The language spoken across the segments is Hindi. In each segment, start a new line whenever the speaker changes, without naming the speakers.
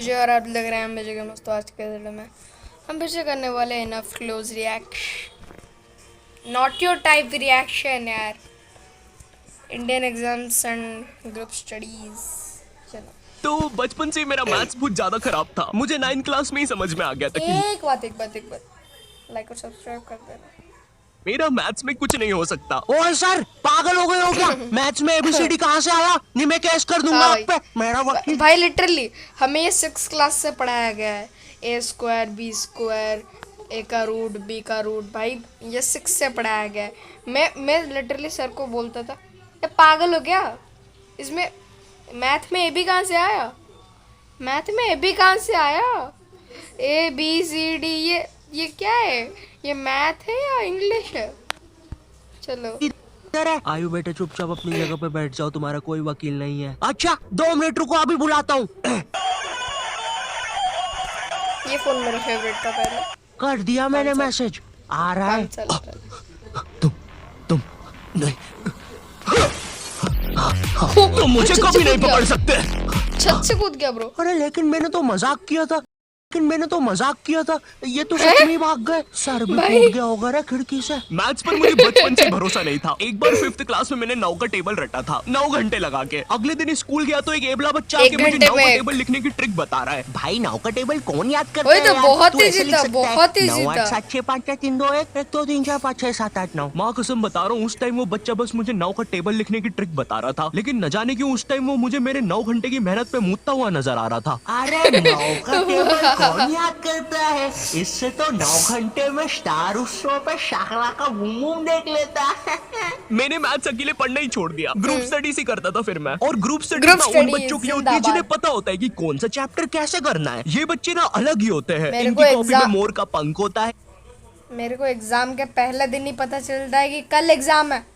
मुझे और आप लग रहे हैं मुझे कि दोस्तों आज के वीडियो में हम फिर से करने वाले हैं enough close reaction not your type reaction यार Indian exams and group studies. चलो
तो बचपन से मेरा मैथ्स बहुत ज्यादा खराब था। मुझे 9th क्लास में ही समझ में आ गया था कि
एक बात लाइक और सब्सक्राइब कर देना।
मेरा मैथ्स में कुछ नहीं हो सकता।
ओए सर, पागल हो गए हो क्या? मैथ्स में एबीसीडी कहाँ से आया? नहीं, मैं केस कर दूंगा
हाँ
आप पे। मेरा वकील
भाई लिटरली हमें ये 6th क्लास से पढ़ाया गया है। ए स्क्वायर बी स्क्वायर ए का रूट बी का रूट भाई ये 6 से पढ़ाया गया है। मैं लिटरली सर को बोलता था ये पागल हो गया, इसमें मैथ में ए बी कहाँ से आया, मैथ में ए बी कहाँ से आया, ए बी सी डी ये क्या है, ये मैथ है या इंग्लिश है। चलो
इधर है। आयु बेटे, चुपचाप अपनी जगह पे बैठ जाओ, तुम्हारा कोई वकील नहीं है। अच्छा 2 मिनट रुको, अभी बुलाता हूँ।
ये फोन मेरा फेवरेट था पहले।
कर दिया मैंने मैसेज, आ रहा है।
5 साल पहले।
तुम नहीं,
तुम मुझे
छत से
कभी नहीं
कूद गया।
पकड़ सकते।
छत से कूद गया ब्रो।
अरे लेकिन मैंने तो मजाक किया था, ये तो सच में भाग गए। सर भी
भाई।
टूट गया होगा रे खिड़की से।
मैथ्स पर मुझे बचपन से भरोसा नहीं था। एक बार 5th क्लास में मैंने 9 का टेबल रटा था 9 घंटे लगा के। अगले दिन स्कूल गया तो एक एबला बच्चा
एक
आके मुझे
घंटे
9 का
में
टेबल लिखने की ट्रिक बता रहा है।
भाई 9 का टेबल कौन याद करता
वही
है
तो
यार?
बहुत
तू ऐसे
easy
लिख
था,
सकता है,
बहुत easy
9 8
था।
7 6 5 4 3 2 1 1 2 3 4 5 6 7 8 9।
माँ कसम बता रहा हूँ, उस टाइम वो बच्चा बस मुझे 9 का टेबल लिखने की ट्रिक बता रहा था, लेकिन न जाने क्यों उस टाइम वो मुझे मेरे 9 घंटे की मेहनत पे मूतता हुआ नजर आ रहा था।
अरे 9 का टेबल कौन याद करता है? इससे तो 9 घंटे में स्टार उत्सव पे शाकला का बूम बूम देख लेता है।
मैंने मैथ्स अकेले पढ़ना ही छोड़ दिया, ग्रुप स्टडीज ही करता था फिर मैं। और ग्रुप स्टडीज
ग्रुप
ना उन
स्टडीज
बच्चों के लिए होती है जिन्हें
जिंदाबाद।
पता होता है कि कौन सा चैप्टर कैसे करना है। ये बच्चे ना अलग ही होते हैं।
मेरे
इनकी
को
कॉपी में
एग्जाम-
मोर का पंख होता है।
मेरे को एग्जाम के पहले दिन ही पता चलता है कि कल एग्जाम है।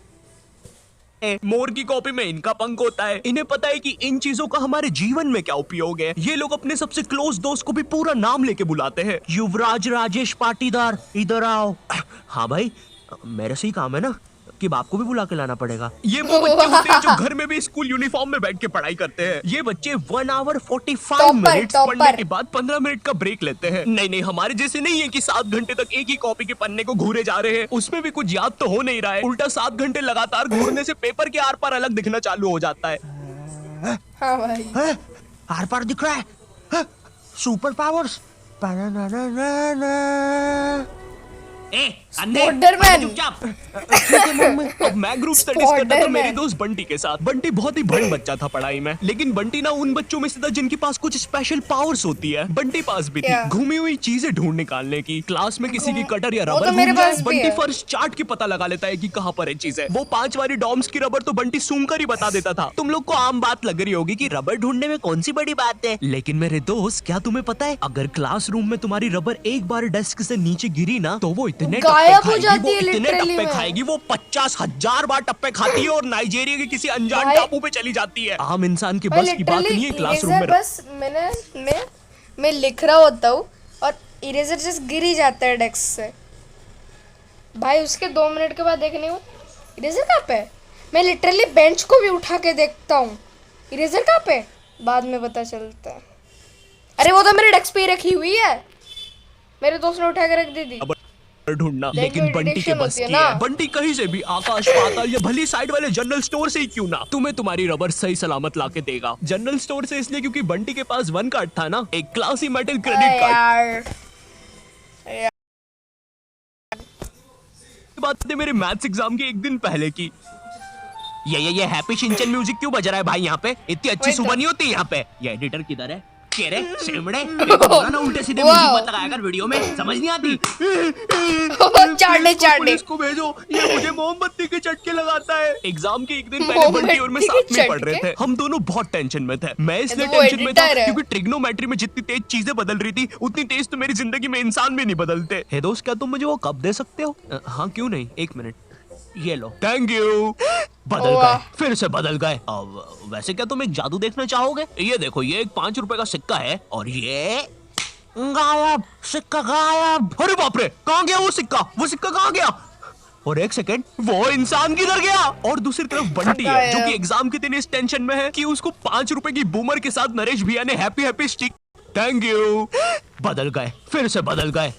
मोर की कॉपी में इनका पंख होता है। इन्हें पता है कि इन चीजों का हमारे जीवन में क्या उपयोग है। ये लोग अपने सबसे क्लोज दोस्त को भी पूरा नाम लेके बुलाते हैं।
युवराज राजेश पाटीदार, इधर आओ। हाँ भाई, मेरे से ही काम है ना कि बाप को भी बुला के लाना पड़ेगा।
ये वो बच्चे होते हैं जो घर में भी स्कूल यूनिफॉर्म में बैठ के पढ़ाई करते हैं। ये बच्चे 1 आवर 45 मिनट्स
टॉपर।
पढ़ने के बाद 15 मिनट का ब्रेक लेते हैं। नहीं, हमारे जैसे नहीं है कि 7 घंटे तक एक ही कॉपी के पन्ने को घूरे जा रहे हैं। उसमें भी कुछ याद तो हो नहीं रहा है। उल्टा 7 घंटे लगातार घूरने से पेपर के आर पार अलग दिखना चालू हो जाता है।
हाँ भाई
आर पार दिख रहा है, सुपर पावर्स।
स्पाइडरमैन।
अब मैं ग्रुप स्टडीज करता था मेरे दोस्त बंटी के साथ। बंटी बहुत ही भंड बच्चा था पढ़ाई में, लेकिन बंटी ना उन बच्चों में से था जिनके पास कुछ स्पेशल पावर्स होती है। बंटी पास भी थी
क्या?
घूमी हुई चीजें ढूंढ निकालने की। क्लास में किसी की कटर या
वो
रबर
तो मेरे
घूम जाए,
पास भी
बंटी
है।
फर्श चाट के पता लगा लेता है कि कहाँ पर है चीजें। वो 5 वाली डॉम्स की रबर तो बंटी सूंघ कर ही बता देता था। तुम लोग को आम बात लग रही होगी कि
रबर ढूंढने में कौन सी बड़ी बात है,
लेकिन मेरे दोस्त क्या तुम्हें पता है, अगर क्लासरूम में तुम्हारी रबर एक बार डेस्क से नीचे गिरी ना तो वो इतने
गायब
टप्पे
हो जाती
खाएगी,
है
वो इतने
literally
टप्पे
में।
खाएगी, वो 50,000 बार टप्पे खाती है और नाइजीरिया के किसी अनजान
भाई-
टापू पे चली जाती है। आम इंसान की बस की बात नहीं है क्लासरूम में।
बस मैं लिख रहा होता हूँ और इरेजर जस्ट गिर ही जाता है डेस्क से। भाई उसके 2 मिनट के बाद देखने को इरेजर कहाँ पे है? मैं लिटरली बेंच को भी उठा के देखता हूँ इरेजर कहाँ पे है? बाद में पता चलता है अरे वो तो मेरे डेस्क पे ही रखी हुई है, मेरे दोस्त ने उठा के रख दी थी।
ढूंढना,
Then
लेकिन
तो
बंटी के
irritation
बस
होती है
की
ना।
है। बंटी कहीं से भी आकाश पाताल या भली साइड वाले जनरल स्टोर से ही क्यों ना तुम्हें तुम्हारी रबर सही सलामत लाके देगा। जनरल स्टोर से इसलिए क्योंकि बंटी के पास 1 कार्ड था ना, एक क्लासी मेटल क्रेडिट कार्ड।
यार
बात है मेरे मैथ्स एग्जाम के एक दिन पहले की।
ये हैप्पी शिनचैन म्यूजिक क्यों बज रहा है भाई? यहाँ पे इतनी अच्छी
वही तो।
सुबह नहीं होती यहाँ पे। ये एडिटर किधर है? कह रहे सिमड़े, मेरे को बोला ना उल्टे सीधे म्यूजिक मत लगाया कर वीडियो में, समझ नहीं आती।
चाटे
पुलिस को भेजो, ये मुझे मोमबत्ती के चटके लगाता है। एग्जाम के एक दिन पहले बंटी और मैं
मोमबत्ती
साथ
के
में पढ़ रहे
चटके?
थे। हम दोनों बहुत टेंशन में थे। मैं इसलिए
तो वो
टेंशन में था
editor है।
क्योंकि ट्रिग्नोमेट्री में जितनी तेज चीजें बदल रही थी उतनी तेज तो मेरी जिंदगी में इंसान भी नहीं बदलते। हे दोस्त, क्या तुम मुझे वो कप दे सकते हो? हाँ क्यों नहीं, 1 मिनट। ये लो, थैंक यू। बदल
वाह।
गए, फिर से बदल गए। अब वैसे क्या तुम एक जादू देखना चाहोगे? ये देखो, ये एक 5 रुपए का सिक्का है और ये
गायब, सिक्का गायब।
अरे बाप रे, कहाँ गया वो सिक्का? वो सिक्का कहाँ गया? और एक सेकंड, वो इंसान किधर गया? और दूसरी तरफ बंटी है जो कि एग्जाम के दिन इस टेंशन में है कि उसको 5 रुपए की बूमर के साथ नरेश भैया ने happy happy stick thank you. बदल गए, फिर से बदल गए।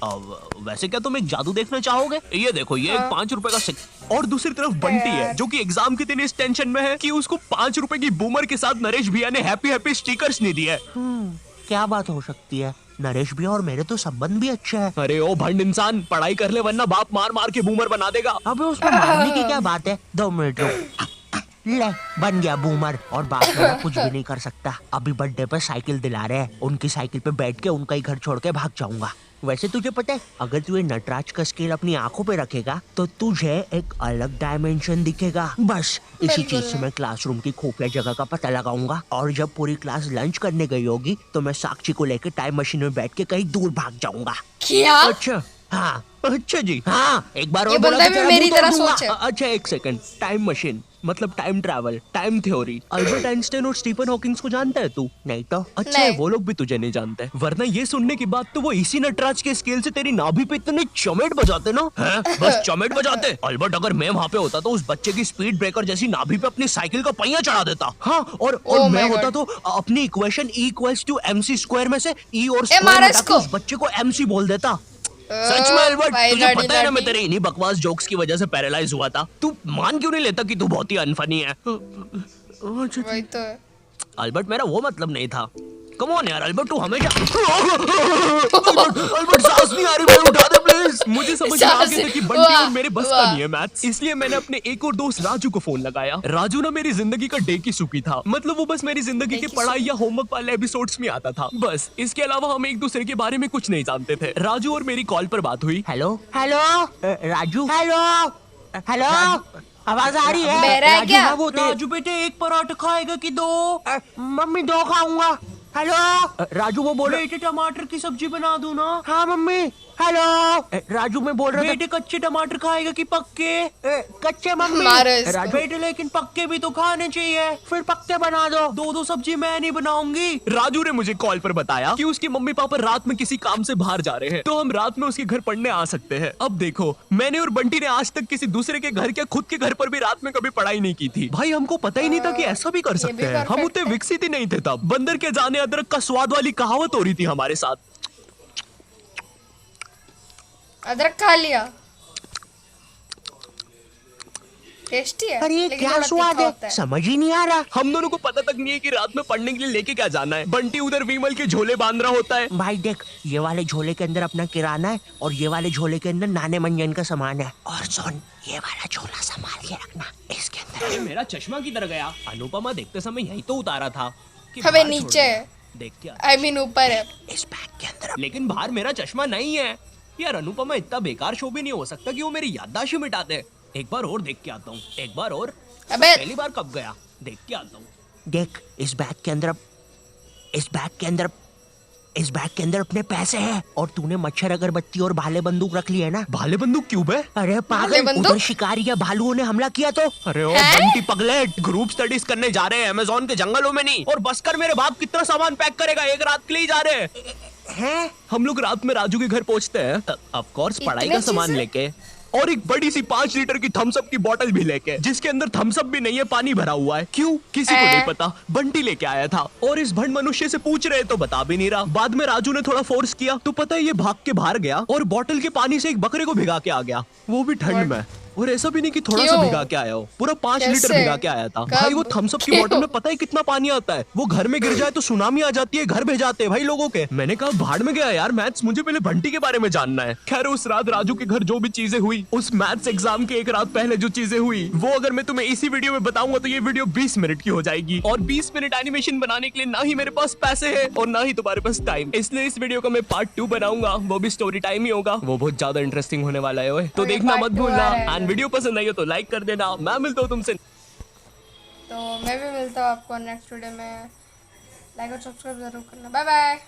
वैसे क्या तुम एक जादू देखना चाहोगे? ये देखो, ये एक 5 रुपए का सिक्का। और दूसरी तरफ बंटी है जो कि एग्जाम के दिन इस टेंशन में है कि उसको 5 रुपए की बूमर के साथ नरेश भैया ने हैप्पी हैप्पी स्टिकर्स नहीं दिए।
क्या बात हो सकती है? नरेश भी और मेरे तो संबंध भी अच्छे हैं।
अरे ओ भंड इंसान, पढ़ाई कर ले वरना बाप मार मार के बूमर बना देगा।
अबे उसमें मारने की क्या बात है? 2 मिनट रुक। ले, बन गया बूमर। और बाप मेरा कुछ भी नहीं कर सकता। अभी बर्थडे पे साइकिल दिला रहे हैं, उनकी साइकिल पे बैठ के उनका ही घर छोड़ के भाग जाऊंगा। वैसे तुझे पता है, अगर तू ये नटराज का स्केल अपनी आंखों पे रखेगा तो तुझे एक अलग डायमेंशन दिखेगा। बस इसी चीज से मैं क्लासरूम की खुफिया जगह का पता लगाऊंगा, और जब पूरी क्लास लंच करने गई होगी तो मैं साक्षी को लेकर टाइम मशीन में बैठ के कहीं दूर भाग जाऊंगा।
क्या?
अच्छा, हाँ, अच्छा जी, हाँ, एक बार
ये
और बोला
बंदा
तो
भी
तेरा
मेरी
मुंह तोड़
तरह
दूंगा।
सोच है।
अच्छा एक सेकंड, टाइम मशीन मतलब time travel, time theory, Albert Einstein और स्टीफन हॉकिंग्स को जानता है तू?
नहीं तो?
अच्छा
नहीं।
है, वो लोग भी तुझे नहीं जानते। वरना ये सुनने के बाद तो वो इसी नटराज के स्केल से तेरी नाभि पे इतने चमेट बजाते ना, हैं? बस चमेट बजाते। अल्बर्ट अगर मैं वहाँ पे होता तो उस बच्चे की स्पीड ब्रेकर जैसी नाभि पे अपनी साइकिल का पहिया चढ़ा देता। हाँ, और
Oh
मैं
my
होता
God.
तो अपनी इक्वेशन E = MC स्क्वायर में से E और
ए, मारा
स्क्वायर हटा के
इसको।
उस बच्चे को MC बोल देता। सच में अल्बर्ट,
भाई
तुझे
नटी
पता है ना, मैं
नटी।
तेरे इन्हीं बकवास जोक्स की वजह से पैरालाइज हुआ था। तू मान क्यों नहीं लेता कि तू बहुत ही अनफनी है?
वही तो है।
अल्बर्ट, मेरा वो मतलब नहीं था। कम ऑन यार अल्बर्ट, तू हमेशा अल्बर्ट सांस नहीं आ रही, मैं उठा दे प्लीज। मुझे समझ में आ
सांस-
गया था कि बंटी और मेरे बस का
वाह।
नहीं है मैथ्स, इसलिए मैंने अपने एक और दोस्त राजू को फोन लगाया। राजू ना मेरी जिंदगी का डे की सुखी था, मतलब वो बस मेरी जिंदगी के
की
पढ़ाई या होमवर्क वाले एपिसोड्स में आता था, बस। इसके अलावा हम एक दूसरे के बारे में कुछ नहीं जानते थे। राजू और मेरी कॉल पर बात हुई।
Hello hello, Raju, hello hello, आवाज आ रही है?
मेरा है
राजू,
क्या?
हाँ, वो
राजू बेटे, एक पराठा खाएगा कि 2?
मम्मी 2 खाऊंगा। हेलो
राजू वो बोल रहे थे टमाटर की सब्जी बना दूं ना?
हाँ मम्मी। हेलो राजू, मैं बोल रहा था
बेटे कच्चे टमाटर खाएगा कि पक्के?
कच्चे मम्मी।
मारो इसको।
राजू
बेटे लेकिन पक्के भी तो खाने चाहिए।
फिर पक्के बना दो।
2 सब्जी मैं नहीं बनाऊंगी। राजू ने मुझे कॉल पर बताया कि उसके मम्मी पापा रात में किसी काम से बाहर जा रहे हैं, तो हम रात में उसके घर पढ़ने आ सकते हैं। अब देखो, मैंने और बंटी ने आज तक किसी दूसरे के घर, क्या खुद के घर पर भी रात में कभी पढ़ाई नहीं की थी। भाई हमको पता ही नहीं था कि ऐसा भी कर
ये
सकते
भी
हैं। हम
perfect
उतने
है।
विकसित ही नहीं थे तब। बंदर के जाने अदरक का स्वाद वाली कहावत हो रही थी हमारे साथ।
अदरक खा लिया, टेस्टी है।
अरे ये
लेकिन
क्या
थोड़ा
स्वाद
तीखा
है,
होता है।
समझ ही नहीं आ रहा।
हम दोनों को पता तक नहीं है कि रात में पढ़ने के लिए लेके क्या जाना है। बंटी उधर विमल के झोले बांध रहा होता है।
भाई देख, ये वाले झोले के अंदर अपना किराना है और ये वाले झोले के अंदर नाने मंजन का सामान है। और सुन, ये वाला झोला संभाल के रखना, इसके अंदर
अरे मेरा चश्मा किधर गया? अनुपमा देखते समय यही तो उतारा था कि
हमें
बाहर छोड़
नीचे
दिया।
है,
देख क्या,
आई मीन ऊपर है।
इस बैग के अंदर।
लेकिन बाहर मेरा चश्मा नहीं है यार। अनुपमा इतना बेकार शो भी नहीं हो सकता कि वो मेरी याददाश्त ही मिटा दे। एक बार और देख के आता हूँ, एक बार और।
अबे
पहली बार कब गया, देख के आता हूँ।
देख, इस बैग के अंदर अपने पैसे हैं। और तूने मच्छर अगरबत्ती और भाले बंदूक रख ली है ना?
भाले बंदूक क्यों बे?
अरे
भाले
पागल,
बंदूक?
उधर शिकारी या भालुओं ने हमला किया तो?
अरे ओ
हैं?
बंटी पगलेट, ग्रुप स्टडीज करने जा रहे हैं अमेज़न के जंगलों में नहीं। और बस कर, मेरे बाप कितना सामान पैक करेगा? एक रात के लिए ही जा रहे हैं। हम लोग रात में राजू के घर पहुंचते हैं, ऑफ कोर्स पढ़ाई
इतने
का सामान
चीजें?
लेके, और एक बड़ी सी 5 लीटर की थम्स अप की बोतल भी लेके, जिसके अंदर थम्स अप भी नहीं है, पानी भरा हुआ है। क्यों? किसी को नहीं पता। बंटी लेके आया था और इस भंड मनुष्य से पूछ रहे तो बता भी नहीं रहा। बाद में राजू ने थोड़ा फोर्स किया तो पता है ये भाग के बाहर गया और बोतल के पानी से एक बकरे को भिगा के आ गया, वो भी ठंड में। और ऐसा भी नहीं कि थोड़ा सा
क्यों?
भिगा के आया हो, पूरा 5 लीटर
कैसे?
भिगा के आया था।
कब?
भाई वो थम्स अप की
क्यों?
बोतल में पता है कितना पानी आता है? वो घर में गिर जाए तो सुनामी आ जाती है, घर भेजाते हैं भाई लोगों के। मैंने कहा भाड़ में गया यार मैथ्स, मुझे पहले बंटी के बारे में जानना है। खैर उस रात राजू के घर जो भी चीजें हुई, उस मैथ्स एग्जाम के एक रात पहले जो चीजें हुई, वो अगर मैं तुम्हें इसी वीडियो में बताऊंगा तो ये वीडियो 20 मिनट की हो जाएगी। और 20 मिनट एनिमेशन बनाने के लिए ना ही मेरे पास पैसे है और ना ही तुम्हारे पास टाइम, इसलिए इस वीडियो का मैं पार्ट 2 बनाऊंगा, वो भी स्टोरी टाइम ही होगा। वो बहुत ज्यादा इंटरेस्टिंग होने वाला है ओए। तो
और ये
देखना
part
मत
2
भूलना।
आ रहा है।
एंड वीडियो पसंद आई हो तो लाइक कर देना। मैं मिलता हूँ तुमसे।
तो मैं भी मिलता हूँ आपको नेक्स्ट वीडियो में। लाइक और सब्सक्राइब जरूर करना। Bye bye.